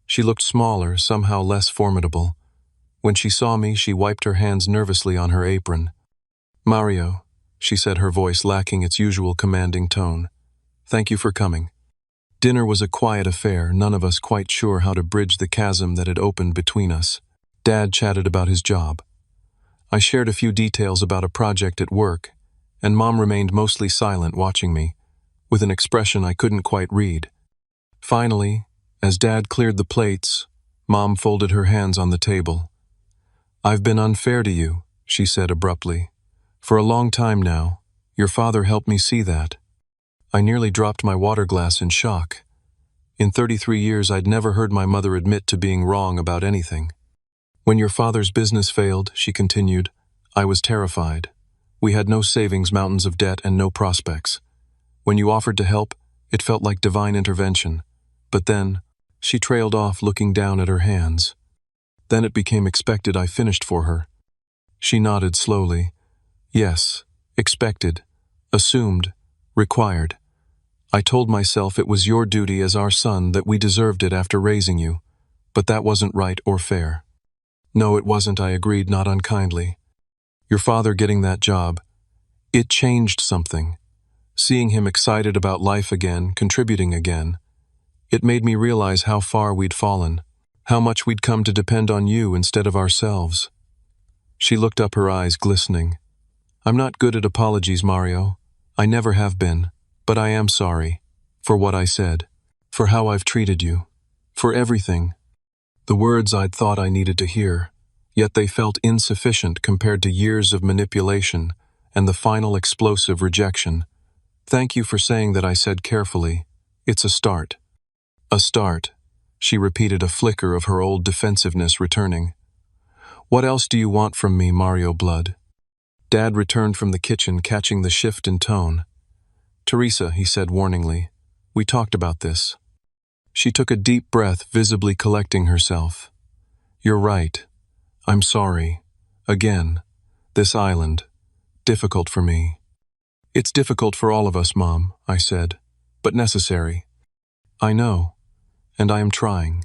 She looked smaller, somehow less formidable. When she saw me, she wiped her hands nervously on her apron. Mario, she said, her voice lacking its usual commanding tone. Thank you for coming. Dinner was a quiet affair, none of us quite sure how to bridge the chasm that had opened between us. Dad chatted about his job. I shared a few details about a project at work, and Mom remained mostly silent, watching me, with an expression I couldn't quite read. Finally, as Dad cleared the plates, Mom folded her hands on the table. I've been unfair to you, she said abruptly. For a long time now, your father helped me see that. I nearly dropped my water glass in shock. In 33 years, I'd never heard my mother admit to being wrong about anything. When your father's business failed, she continued, I was terrified. We had no savings, mountains of debt, and no prospects. When you offered to help, it felt like divine intervention. But then, she trailed off, looking down at her hands. Then it became expected I finished for her. She nodded slowly. Yes, expected, assumed, required. I told myself it was your duty as our son, that we deserved it after raising you. But that wasn't right or fair. No, it wasn't, I agreed, not unkindly. Your father getting that job, it changed something. Seeing him excited about life again, contributing again, it made me realize how far we'd fallen, how much we'd come to depend on you instead of ourselves. She looked up, her eyes glistening. I'm not good at apologies, Mario. I never have been, but I am sorry. For what I said, for how I've treated you, for everything. The words I'd thought I needed to hear, yet they felt insufficient compared to years of manipulation and the final explosive rejection. Thank you for saying that, I said carefully. It's a start. A start, she repeated, a flicker of her old defensiveness returning. What else do you want from me, Mario Blood? Dad returned from the kitchen, catching the shift in tone. Teresa, he said warningly, we talked about this. She took a deep breath, visibly collecting herself. You're right. I'm sorry. Again. This island. Difficult for me. It's difficult for all of us, Mom, I said, but necessary. I know, and I am trying.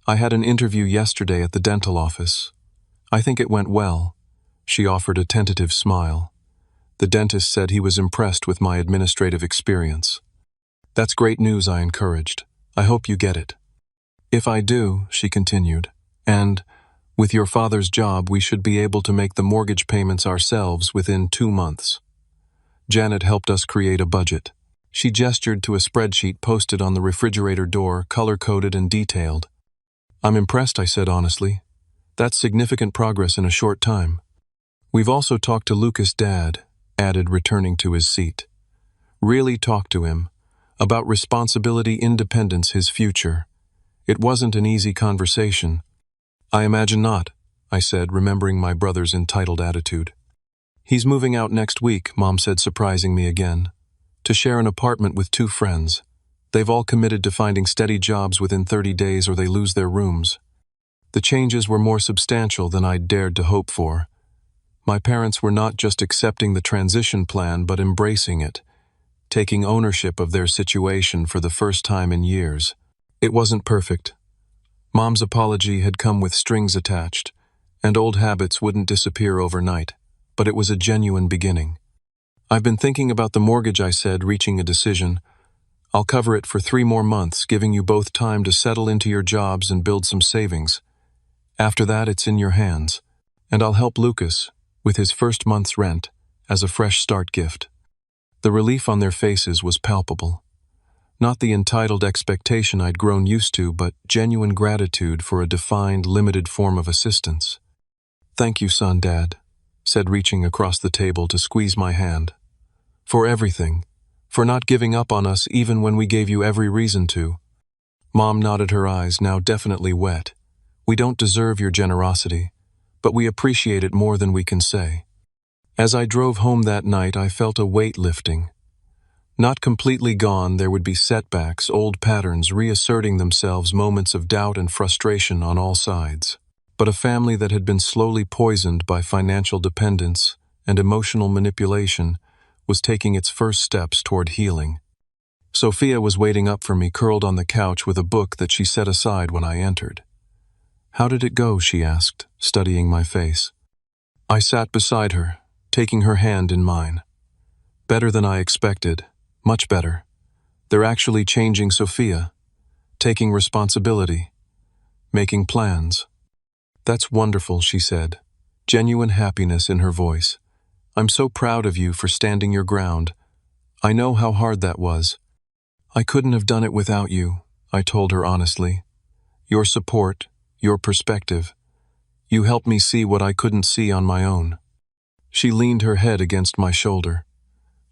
I had an interview yesterday at the dental office. I think it went well. She offered a tentative smile. The dentist said he was impressed with my administrative experience. That's great news, I encouraged. I hope you get it. If I do, she continued, and, with your father's job, we should be able to make the mortgage payments ourselves within 2 months. Janet helped us create a budget. She gestured to a spreadsheet posted on the refrigerator door, color-coded and detailed. I'm impressed, I said honestly. That's significant progress in a short time. We've also talked to Lucas' dad, added, returning to his seat. Really talked to him. About responsibility, independence, his future. It wasn't an easy conversation. I imagine not, I said, remembering my brother's entitled attitude. He's moving out next week, Mom said, surprising me again. To share an apartment with 2 friends. They've all committed to finding steady jobs within 30 days or they lose their rooms. The changes were more substantial than I'd dared to hope for. My parents were not just accepting the transition plan, but embracing it, taking ownership of their situation for the first time in years. It wasn't perfect. Mom's apology had come with strings attached, and old habits wouldn't disappear overnight, but it was a genuine beginning. I've been thinking about the mortgage, I said, reaching a decision. I'll cover it for 3 more months, giving you both time to settle into your jobs and build some savings. After that, it's in your hands, and I'll help Lucas with his first month's rent as a fresh start gift. The relief on their faces was palpable. Not the entitled expectation I'd grown used to, but genuine gratitude for a defined, limited form of assistance. Thank you, son, Dad, said, reaching across the table to squeeze my hand. For everything. For not giving up on us even when we gave you every reason to. Mom nodded, her eyes now definitely wet. We don't deserve your generosity, but we appreciate it more than we can say. As I drove home that night, I felt a weight lifting. Not completely gone, there would be setbacks, old patterns reasserting themselves, moments of doubt and frustration on all sides. But a family that had been slowly poisoned by financial dependence and emotional manipulation was taking its first steps toward healing. Sophia was waiting up for me, curled on the couch with a book that she set aside when I entered. How did it go? She asked, studying my face. I sat beside her, taking her hand in mine. Better than I expected, much better. They're actually changing Sophia, taking responsibility, making plans. That's wonderful, she said, genuine happiness in her voice. I'm so proud of you for standing your ground. I know how hard that was. I couldn't have done it without you, I told her honestly. Your support, your perspective. You helped me see what I couldn't see on my own. She leaned her head against my shoulder.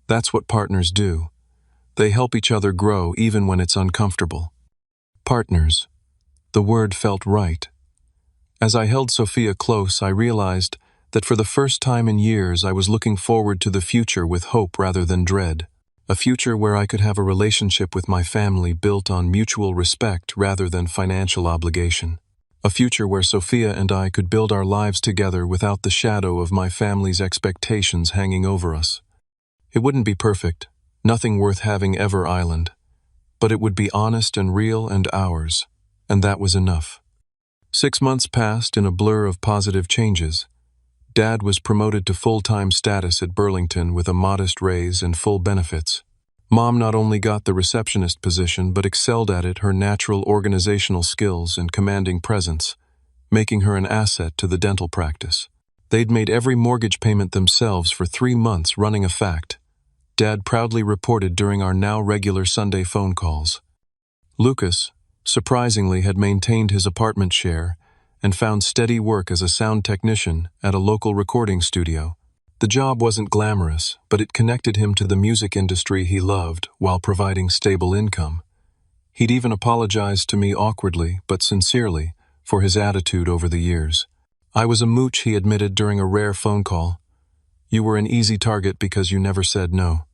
That's what partners do. They help each other grow even when it's uncomfortable. Partners. The word felt right. As I held Sophia close, I realized that for the first time in years I was looking forward to the future with hope rather than dread. A future where I could have a relationship with my family built on mutual respect rather than financial obligation. A future where Sophia and I could build our lives together without the shadow of my family's expectations hanging over us. It wouldn't be perfect, nothing worth having ever island, but it would be honest and real and ours, and that was enough. 6 months passed in a blur of positive changes. Dad was promoted to full-time status at Burlington with a modest raise and full benefits. Mom not only got the receptionist position but excelled at it, her natural organizational skills and commanding presence, making her an asset to the dental practice. They'd made every mortgage payment themselves for 3 months, running a fact. Dad proudly reported during our now regular Sunday phone calls. Lucas, surprisingly, had maintained his apartment share and found steady work as a sound technician at a local recording studio. The job wasn't glamorous, but it connected him to the music industry he loved while providing stable income. He'd even apologized to me awkwardly but sincerely for his attitude over the years. I was a mooch, he admitted during a rare phone call. You were an easy target because you never said no.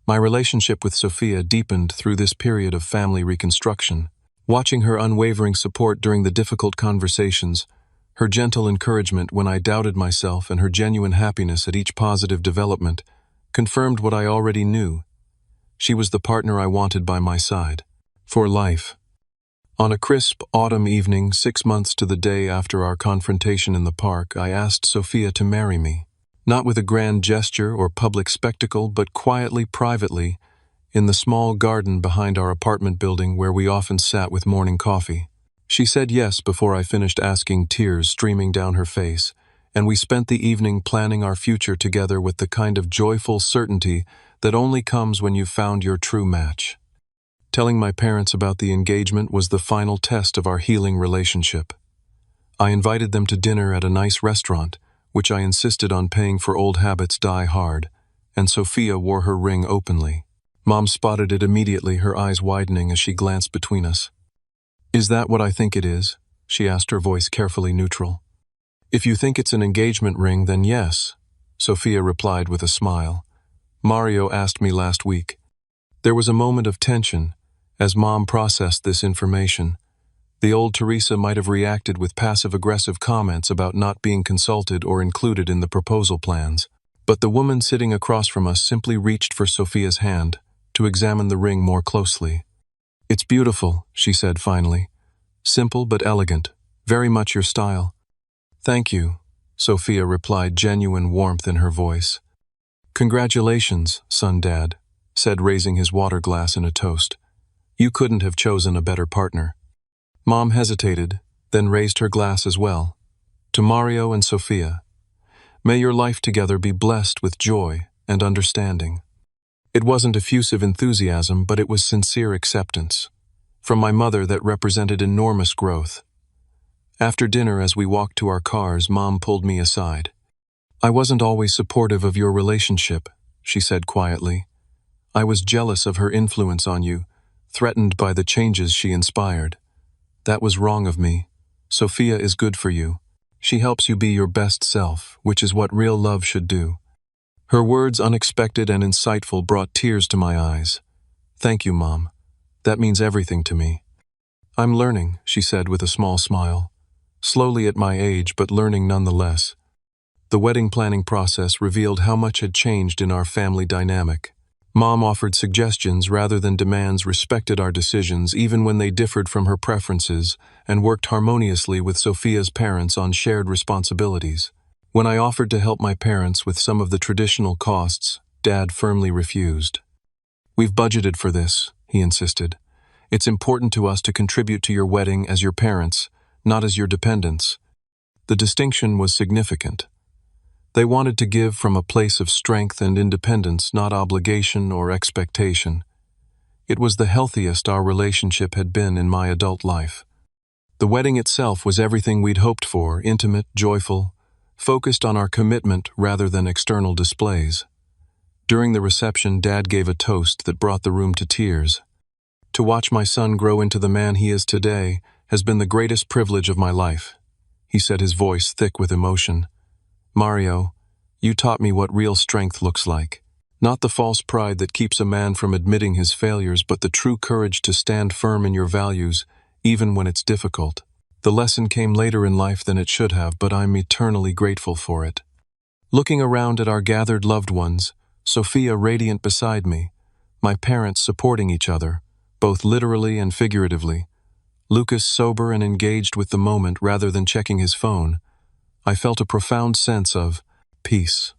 My relationship with Sophia deepened through this period of family reconstruction. Watching her unwavering support during the difficult conversations, her gentle encouragement when I doubted myself, and her genuine happiness at each positive development confirmed what I already knew. She was the partner I wanted by my side. For life. On a crisp autumn evening, 6 months to the day after our confrontation in the park, I asked Sophia to marry me. Not with a grand gesture or public spectacle, but quietly, privately, in the small garden behind our apartment building where we often sat with morning coffee. She said yes before I finished asking, tears streaming down her face, and we spent the evening planning our future together with the kind of joyful certainty that only comes when you've found your true match. Telling my parents about the engagement was the final test of our healing relationship. I invited them to dinner at a nice restaurant, which I insisted on paying for old habits die hard, and Sophia wore her ring openly. Mom spotted it immediately, her eyes widening as she glanced between us. Is that what I think it is? She asked, her voice carefully neutral. If you think it's an engagement ring, then yes, Sophia replied with a smile. Mario asked me last week. There was a moment of tension as Mom processed this information. The old Teresa might have reacted with passive-aggressive comments about not being consulted or included in the proposal plans. But the woman sitting across from us simply reached for Sophia's hand to examine the ring more closely. It's beautiful, she said finally. Simple but elegant, very much your style. Thank you, Sophia replied, genuine warmth in her voice. Congratulations, son. Dad said, raising his water glass in a toast. You couldn't have chosen a better partner. Mom hesitated, then raised her glass as well. To Mario and Sophia. May your life together be blessed with joy and understanding. It wasn't effusive enthusiasm, but it was sincere acceptance. From my mother that represented enormous growth. After dinner, as we walked to our cars, Mom pulled me aside. I wasn't always supportive of your relationship, she said quietly. I was jealous of her influence on you, threatened by the changes she inspired. That was wrong of me. Sophia is good for you. She helps you be your best self, which is what real love should do. Her words, unexpected and insightful, brought tears to my eyes. Thank you, Mom. That means everything to me. I'm learning, she said with a small smile. Slowly at my age, but learning nonetheless. The wedding planning process revealed how much had changed in our family dynamic. Mom offered suggestions rather than demands, respected our decisions even when they differed from her preferences, and worked harmoniously with Sophia's parents on shared responsibilities. When I offered to help my parents with some of the traditional costs, Dad firmly refused. We've budgeted for this, he insisted. It's important to us to contribute to your wedding as your parents, not as your dependents. The distinction was significant. They wanted to give from a place of strength and independence, not obligation or expectation. It was the healthiest our relationship had been in my adult life. The wedding itself was everything we'd hoped for, intimate, joyful, focused on our commitment rather than external displays. During the reception, Dad gave a toast that brought the room to tears. To watch my son grow into the man he is today has been the greatest privilege of my life, he said, his voice thick with emotion. Mario, you taught me what real strength looks like. Not the false pride that keeps a man from admitting his failures, but the true courage to stand firm in your values, even when it's difficult. The lesson came later in life than it should have, but I'm eternally grateful for it. Looking around at our gathered loved ones, Sophia radiant beside me, my parents supporting each other, both literally and figuratively, Lucas sober and engaged with the moment rather than checking his phone, I felt a profound sense of peace.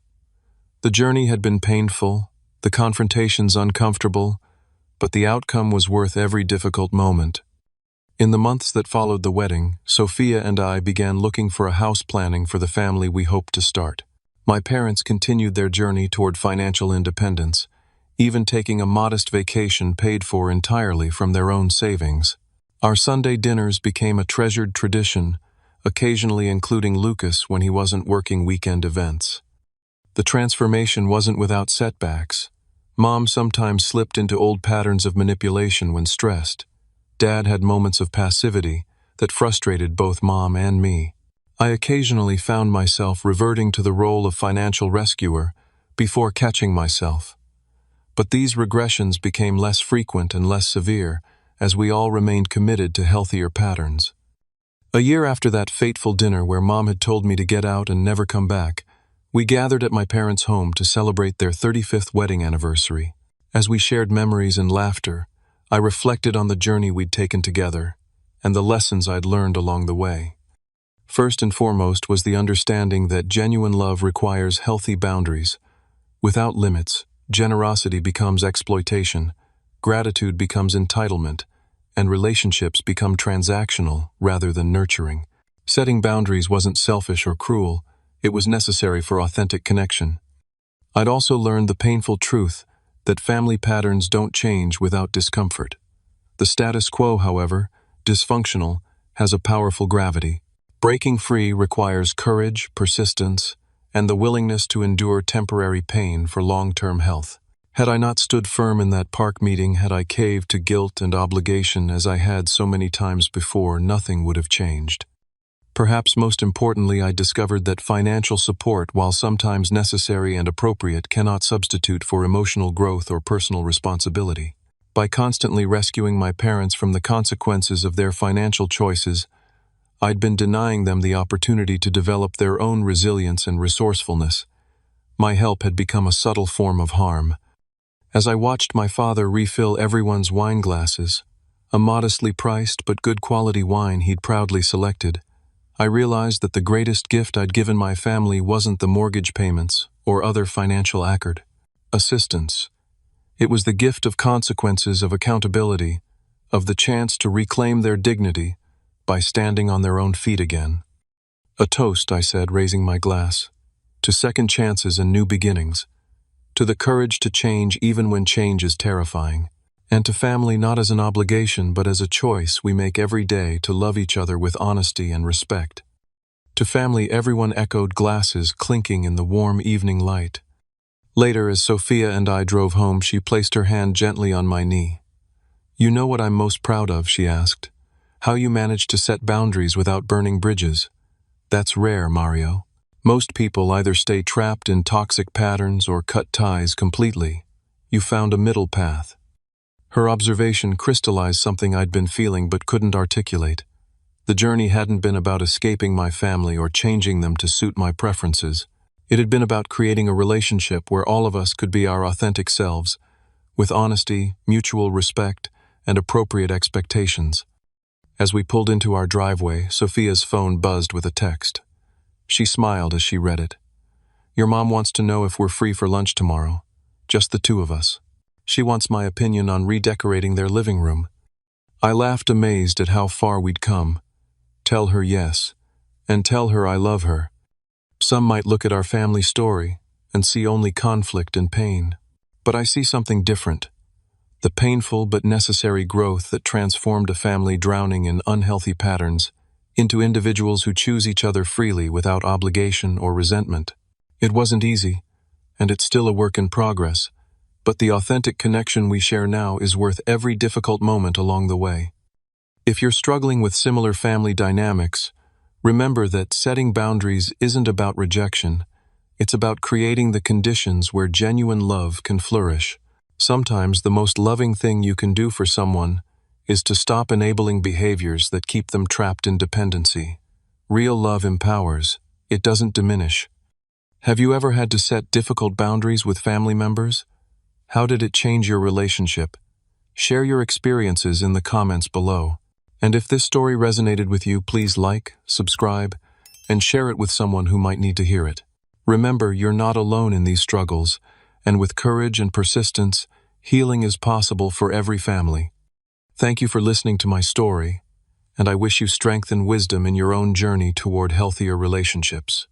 The journey had been painful, the confrontations uncomfortable, but the outcome was worth every difficult moment. In the months that followed the wedding, Sophia and I began looking for a house planning for the family we hoped to start. My parents continued their journey toward financial independence, even taking a modest vacation paid for entirely from their own savings. Our Sunday dinners became a treasured tradition, occasionally including Lucas when he wasn't working weekend events. The transformation wasn't without setbacks. Mom sometimes slipped into old patterns of manipulation when stressed. Dad had moments of passivity that frustrated both Mom and me. I occasionally found myself reverting to the role of financial rescuer before catching myself. But these regressions became less frequent and less severe as we all remained committed to healthier patterns. A year after that fateful dinner where Mom had told me to get out and never come back, we gathered at my parents' home to celebrate their 35th wedding anniversary. As we shared memories and laughter, I reflected on the journey we'd taken together and the lessons I'd learned along the way. First and foremost was the understanding that genuine love requires healthy boundaries. Without limits, generosity becomes exploitation, gratitude becomes entitlement, and relationships become transactional rather than nurturing. Setting boundaries wasn't selfish or cruel, it was necessary for authentic connection. I'd also learned the painful truth that family patterns don't change without discomfort. The status quo, however, dysfunctional, has a powerful gravity. Breaking free requires courage, persistence, and the willingness to endure temporary pain for long-term health. Had I not stood firm in that park meeting, had I caved to guilt and obligation as I had so many times before, nothing would have changed. Perhaps most importantly, I discovered that financial support, while sometimes necessary and appropriate, cannot substitute for emotional growth or personal responsibility. By constantly rescuing my parents from the consequences of their financial choices, I'd been denying them the opportunity to develop their own resilience and resourcefulness. My help had become a subtle form of harm. As I watched my father refill everyone's wine glasses, a modestly priced but good quality wine he'd proudly selected, I realized that the greatest gift I'd given my family wasn't the mortgage payments or other financial assistance. It was the gift of consequences, of accountability, of the chance to reclaim their dignity by standing on their own feet again. A toast, I said, raising my glass, to second chances and new beginnings, to the courage to change even when change is terrifying, and to family not as an obligation but as a choice we make every day to love each other with honesty and respect. To family, everyone echoed, glasses clinking in the warm evening light. Later, as Sophia and I drove home, she placed her hand gently on my knee. "You know what I'm most proud of?" she asked. "How you managed to set boundaries without burning bridges. That's rare, Mario. Most people either stay trapped in toxic patterns or cut ties completely. You found a middle path." Her observation crystallized something I'd been feeling but couldn't articulate. The journey hadn't been about escaping my family or changing them to suit my preferences. It had been about creating a relationship where all of us could be our authentic selves, with honesty, mutual respect, and appropriate expectations. As we pulled into our driveway, Sophia's phone buzzed with a text. She smiled as she read it. "Your mom wants to know if we're free for lunch tomorrow. Just the two of us. She wants my opinion on redecorating their living room." I laughed, amazed at how far we'd come. Tell her yes, and tell her I love her. Some might look at our family story and see only conflict and pain. But I see something different. The painful but necessary growth that transformed a family drowning in unhealthy patterns into individuals who choose each other freely without obligation or resentment. It wasn't easy, and it's still a work in progress, but the authentic connection we share now is worth every difficult moment along the way. If you're struggling with similar family dynamics, remember that setting boundaries isn't about rejection, It's about creating the conditions where genuine love can flourish. Sometimes the most loving thing you can do for someone is to stop enabling behaviors that keep them trapped in dependency. Real love empowers, it doesn't diminish. Have you ever had to set difficult boundaries with family members? How did it change your relationship? Share your experiences in the comments below. And if this story resonated with you, please like, subscribe, and share it with someone who might need to hear it. Remember, you're not alone in these struggles, and with courage and persistence, healing is possible for every family. Thank you for listening to my story, and I wish you strength and wisdom in your own journey toward healthier relationships.